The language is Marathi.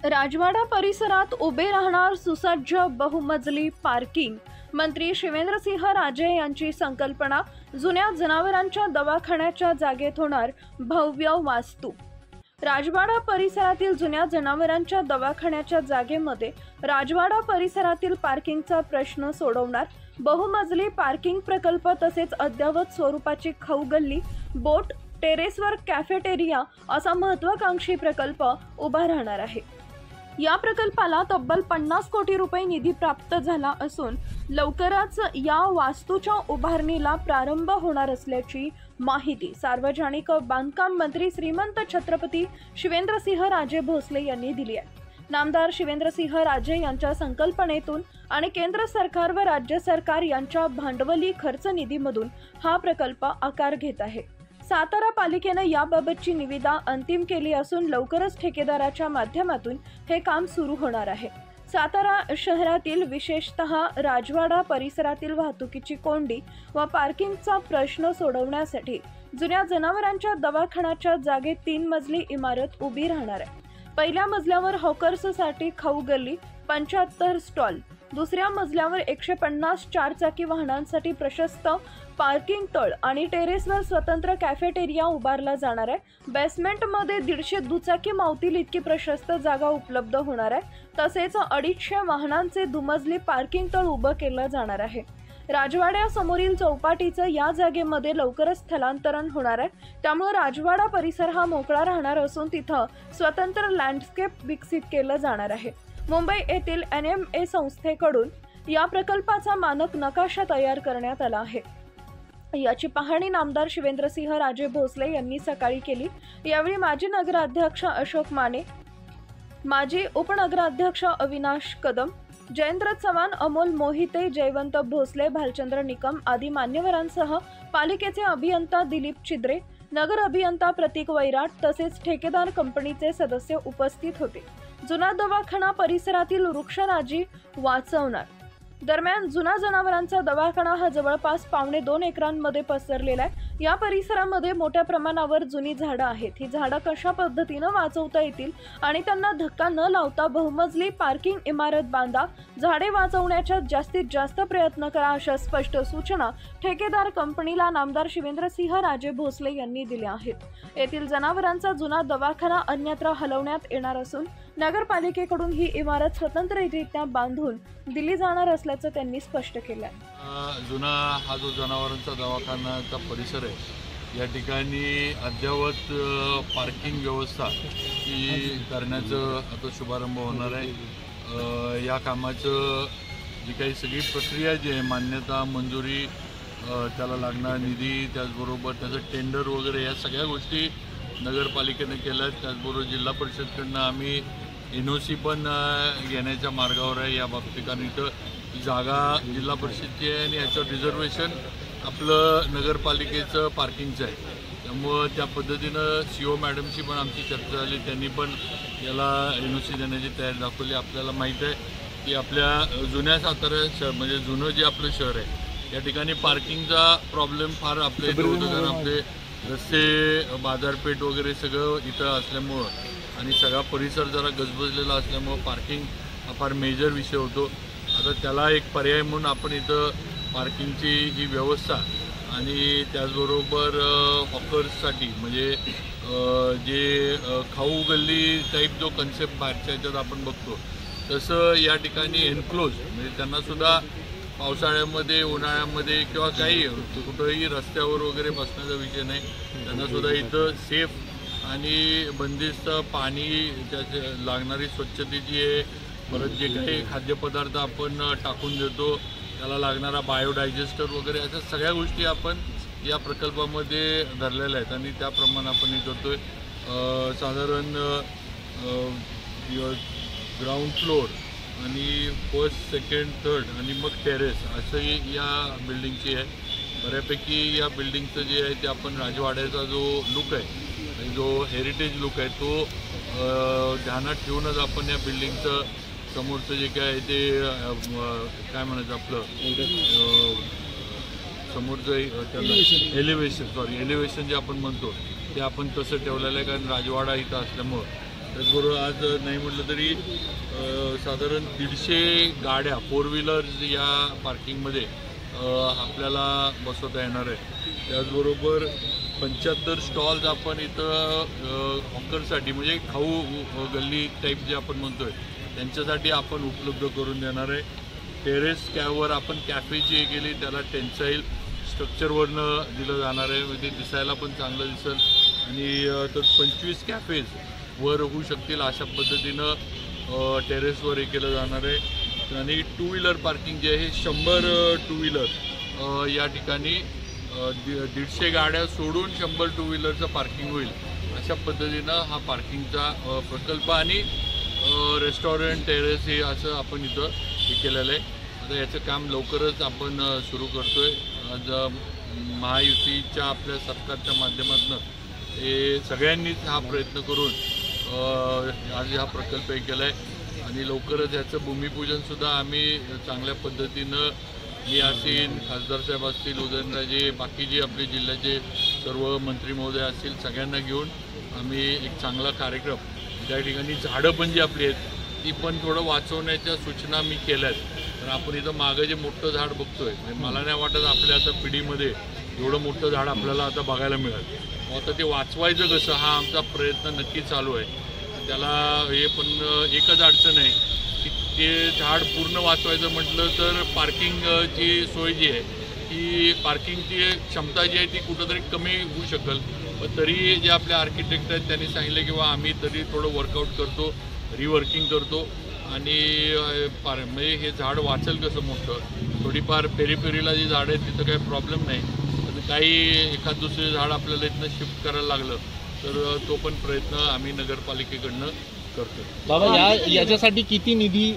राजवाडा परिसरात उभे राहणार सुसज्ज बहुमजली पार्किंग। मंत्री शिवेंद्रसिंह राजे यांची संकल्पना। जुन्या जनावरांच्या दवाखान्याच्या जागेत होणार भव्य वास्तू। राजवाडा परिसरातील जुन्या जनावरांच्या दवाखान्याच्या जागेमध्ये राजवाडा परिसरातील पार्किंगचा प्रश्न सोडवणार बहुमजली पार्किंग प्रकल्प तसेच अद्ययावत स्वरूपाची खाऊ गल्ली, बोट, टेरेसवर कॅफेटेरिया असा महत्त्वाकांक्षी प्रकल्प उभा राहणार आहे। या प्रकल्पाला तब्बल 50 कोटी रुपये निधी प्राप्त झाला असून लवकरच या वास्तूच्या उभारणीला प्रारंभ होणार असल्याची माहिती सार्वजनिक बांधकाम मंत्री श्रीमंत छत्रपती शिवेंद्रसिंह राजे भोसले यांनी दिली आहे। नामदार शिवेंद्रसिंह राजे यांच्या संकल्पनेतून आणि केंद्र सरकार व राज्य सरकार यांच्या भांडवली खर्च निधीमधून हा प्रकल्प आकार घेत आहे। सातारा पालिकेने याबाबतची निविदा अंतिम केली असून लवकरच ठेकेदाराच्या माध्यमातून हे काम सुरू होणार आहे। सातारा शहरातील विशेषतः राजवाडा परिसरातील वाहतुकीची कोंडी व पार्किंगचा प्रश्न सोडवण्यासाठी जुन्या जनावरांच्या दवाखान्याच्या जागेत 3 मजली इमारत उभी राहणार आहे। पहिल्या मजल्यावर हॉकर्ससाठी खाऊ गल्ली, 75 स्टॉल, दुसऱ्या मजल्यावर 150 चारचाकी वाहनांसाठी प्रशस्त पार्किंग तळ आणि टेरेसवर स्वतंत्र कॅफेटेरिया उभारला जाणार आहे। बेसमेंटमध्ये 150 दुचाकी मावतील इतकी प्रशस्त जागा उपलब्ध होणार आहे। तसेच 250 वाहनांचे दुमजली पार्किंग तळ उभं केलं जाणार आहे। राजवाड्यासमोरील चौपाटीचं या जागेमध्ये लवकरच स्थलांतरण होणार आहे, त्यामुळे राजवाडा परिसर हा मोकळा राहणार असून तिथं स्वतंत्र लँडस्केप विकसित केलं जाणार आहे। मुंबई येथील NMA संस्थेकडून या प्रकल्पाचा मानक नकाशा तयार करण्यात आला आहे। याची पाहणी नामदार शिवेंद्रसिंह राजे भोसले यांनी सकाळी केली। यावेळी माजी नगराध्यक्ष अशोक माने, माजी उपनगराध्यक्ष अविनाश कदम, जयेंद्र चव्हाण, अमोल मोहिते, जयवंत भोसले, भालचंद्र निकम आदी मान्यवरांसह पालिकेचे अभियंता दिलीप चिद्रे, नगर अभियंता प्रतीक वैराट तसेच ठेकेदार कंपनीचे सदस्य उपस्थित होते। जुना दवाखाना परिसरातील वृक्षराजी वाचवणार। दरम्यान जुना जनावरांचा दवाखाना हा जवळपास 2.25 एकरांमध्ये पसरलेला आहे। या परिसरामध्ये मोठ्या प्रमाणावर जुनी झाडं आहेत। ही झाडं कशा पद्धतीने वाचवता येतील आणि त्यांना धक्का न लावता बहुमजली पार्किंग इमारत बांधा, झाडे वाचवण्याच्या जास्तीत जास्त प्रयत्न करा अशा स्पष्ट सूचना ठेकेदार कंपनीला नामदार शिवेंद्रसिंह राजे भोसले यांनी दिल्या आहेत। येथील जनावरांचा जुना दवाखाना अन्यत्र हलवण्यात येणार असून नगरपालिकेकडून ही इमारत स्वतंत्ररित्या बांधून दिली जाणार असल्याचं त्यांनी स्पष्ट केलं आहे। जुना हा जो जनावरांचा दवाखान्याचा परिसर आहे या ठिकाणी अद्ययावत पार्किंग व्यवस्था ही करण्याचं आता शुभारंभ होणार आहे। या कामाचं जी काही सगळी प्रक्रिया जी आहे मान्यता, मंजुरी, त्याला लागणारा निधी, त्याचबरोबर त्याचं टेंडर वगैरे या सगळ्या गोष्टी नगरपालिकेने केल्या आहेत। त्याचबरोबर जिल्हा परिषदकडनं आम्ही NOC पण घेण्याच्या मार्गावर आहे या बाबतीत, कारण इथं जागा जिल्हा परिषदची आहे आणि याचं रिझर्वेशन आपलं नगरपालिकेचं पार्किंगचं आहे। त्यामुळं त्या पद्धतीनं CO मॅडमशी पण आमची चर्चा झाली, त्यांनी पण याला NOC देण्याची तयारी दाखवली। आपल्याला माहीत आहे की आपल्या जुन्या सातारा शहर म्हणजे जुनं जे आपलं शहर आहे या ठिकाणी पार्किंगचा प्रॉब्लेम फार आपल्या इथं होतं, कारण आपले रस्ते, बाजारपेठ वगैरे सगळं इथं असल्यामुळं आणि सगळा परिसर जरा गजबजलेला असल्यामुळं पार्किंग हा फार मेजर विषय होतो। आता त्याला एक पर्याय म्हणून आपण इथं पार्किंगची ही व्यवस्था आणि त्याचबरोबर हॉकर्ससाठी म्हणजे जे खाऊ गल्ली टाईप जो कन्सेप्ट बाहेरच्या ह्याच्यात आपण बघतो तसं या ठिकाणी एनक्लोज म्हणजे त्यांनासुद्धा पावसाळ्यामध्ये, उन्हाळ्यामध्ये किंवा काही कुठंही रस्त्यावर वगैरे बसण्याचा विषय नाही, त्यांनासुद्धा इथं सेफ आणि बंदिस्त पाणी, त्याचे लागणारी स्वच्छतेची आहे, परत जे काही खाद्यपदार्थ आपण टाकून देतो त्याला लागणारा बायोडायजेस्टर वगैरे अशा सगळ्या गोष्टी आपण या प्रकल्पामध्ये धरलेल्या आहेत आणि त्याप्रमाणे आपण हे करतोय। साधारण ग्राउंड फ्लोअर आणि फर्स्ट, सेकंड, थर्ड आणि मग टेरेस असंही या बिल्डिंगची आहे। बऱ्यापैकी या बिल्डिंगचं जे आहे ते आपण राजवाड्याचा जो लुक आहे, जो हेरिटेज लुक आहे तो ध्यानात ठेवूनच आपण या बिल्डिंगचं समोरचं जे काय आहे ते काय म्हणायचं आपलं समोरचं त्याला एलिव्हेशन जे आपण म्हणतो ते आपण तसं ठेवलेलं आहे, कारण राजवाडा इथं असल्यामुळं त्याचबरोबर आज नाही म्हटलं तरी साधारण 150 गाड्या 4 व्हीलर्स या पार्किंगमध्ये आपल्याला बसवता येणार आहे। त्याचबरोबर 75 स्टॉल्स आपण इथं हॉकरसाठी म्हणजे खाऊ गल्ली टाईप जे आपण म्हणतोय त्यांच्यासाठी आपण उपलब्ध करून देणार आहे। टेरेस कॅवर आपण कॅफे जी केली त्याला टेन्साईल स्ट्रक्चरवरनं दिलं जाणार आहे, म्हणजे ते दिसायला पण चांगलं दिसेल आणि तर 25 कॅफेज वर होऊ शकतील अशा पद्धतीनं टेरेसवर हे केलं जाणार आहे। आणि 2 व्हीलर पार्किंग जे आहे 100 2 व्हीलर या ठिकाणी 150 गाड्या सोडून 100 2 व्हीलरचं पार्किंग होईल अशा पद्धतीनं हा पार्किंगचा प्रकल्प आणि रेस्टॉरंट टेरेस हे असं आपण इथं हे केलेलं आहे। आता याचं काम लवकरच आपण सुरू करतोय। आज महायुतीच्या आपल्या सरकारच्या माध्यमातून हे सगळ्यांनीच हा प्रयत्न करून आज हा प्रकल्प हे केला आहे आणि लवकरच याचं भूमिपूजनसुद्धा आम्ही चांगल्या पद्धतीनं मी असेल, खासदार साहेब असतील, उदयनराजे, बाकी जे आपले जिल्ह्याचे सर्व मंत्री महोदय असतील सगळ्यांना घेऊन आम्ही एक चांगला कार्यक्रम त्या ठिकाणी झाडं पण जी आपली आहेत ती पण थोडं वाचवण्याच्या सूचना मी केल्या आहेत। तर आपण इथं मागं जे मोठं झाड बघतोय मला नाही वाटत आपल्या आता पिढीमध्ये एवढं मोठं झाड आपल्याला आता बघायला मिळेल। आता ते वाचवायचं कसं हा आमचा प्रयत्न नक्की चालू आहे। त्याला हे पण एकच अडचण आहे की ते झाड पूर्ण वाचवायचं म्हटलं तर पार्किंगची सोय जी आहे ही पार्किंगची क्षमता जी आहे ती कुठंतरी कमी होऊ शकेल, पण तरी जे आपले आर्किटेक्ट आहेत त्यांनी सांगितलं किंवा आम्ही तरी थोडं वर्कआउट करतो, रिवर्किंग करतो आणि म्हणजे हे झाड वाचेल कसं मोठं। थोडीफार पेरीपेरीला जी झाडं आहेत तिथं काही प्रॉब्लेम नाही, पण काही एखाद दुसरे झाड आपल्याला इथनं शिफ्ट करायला लागलं तर तो पण प्रयत्न आम्ही नगरपालिकेकडनं करतो। बाबा याच्यासाठी किती निधी